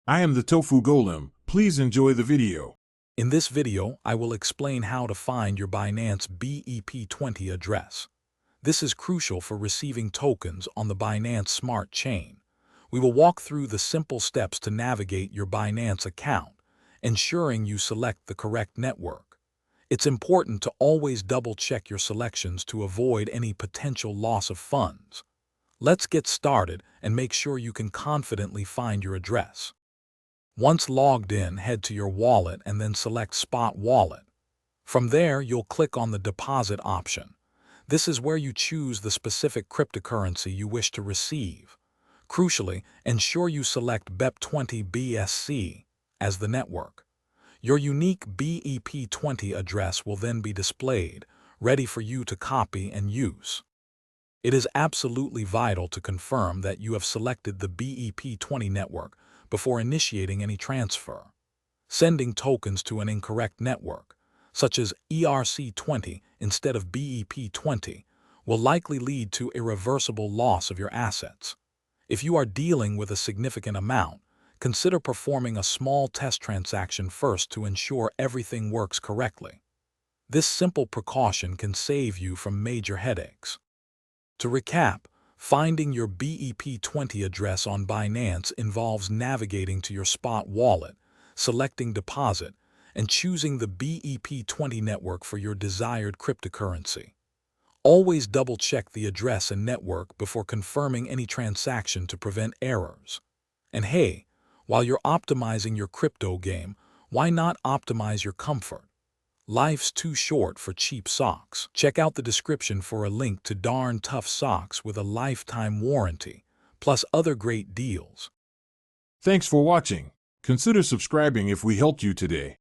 I am the Tofu Golem. Please enjoy the video. In this video, I will explain how to find your Binance BEP20 address. This is crucial for receiving tokens on the Binance Smart Chain. We will walk through the simple steps to navigate your Binance account, ensuring you select the correct network. It's important to always double-check your selections to avoid any potential loss of funds. Let's get started and make sure you can confidently find your address. Once logged in, head to your wallet and then select Spot Wallet. From there, you'll click on the Deposit option. This is where you choose the specific cryptocurrency you wish to receive. Crucially, ensure you select BEP20 BSC as the network. Your unique BEP20 address will then be displayed, ready for you to copy and use. It is absolutely vital to confirm that you have selected the BEP20 network before initiating any transfer. Sending tokens to an incorrect network, such as ERC20 instead of BEP20, will likely lead to irreversible loss of your assets. If you are dealing with a significant amount, consider performing a small test transaction first to ensure everything works correctly. This simple precaution can save you from major headaches. To recap, finding your BEP20 address on Binance involves navigating to your Spot wallet, selecting Deposit, and choosing the BEP20 network for your desired cryptocurrency. Always double-check the address and network before confirming any transaction to prevent errors. And hey, while you're optimizing your crypto game, why not optimize your comfort? Life's too short for cheap socks. Check out the description for a link to darn tough socks with a lifetime warranty, plus other great deals. Thanks for watching. Consider subscribing if we helped you today.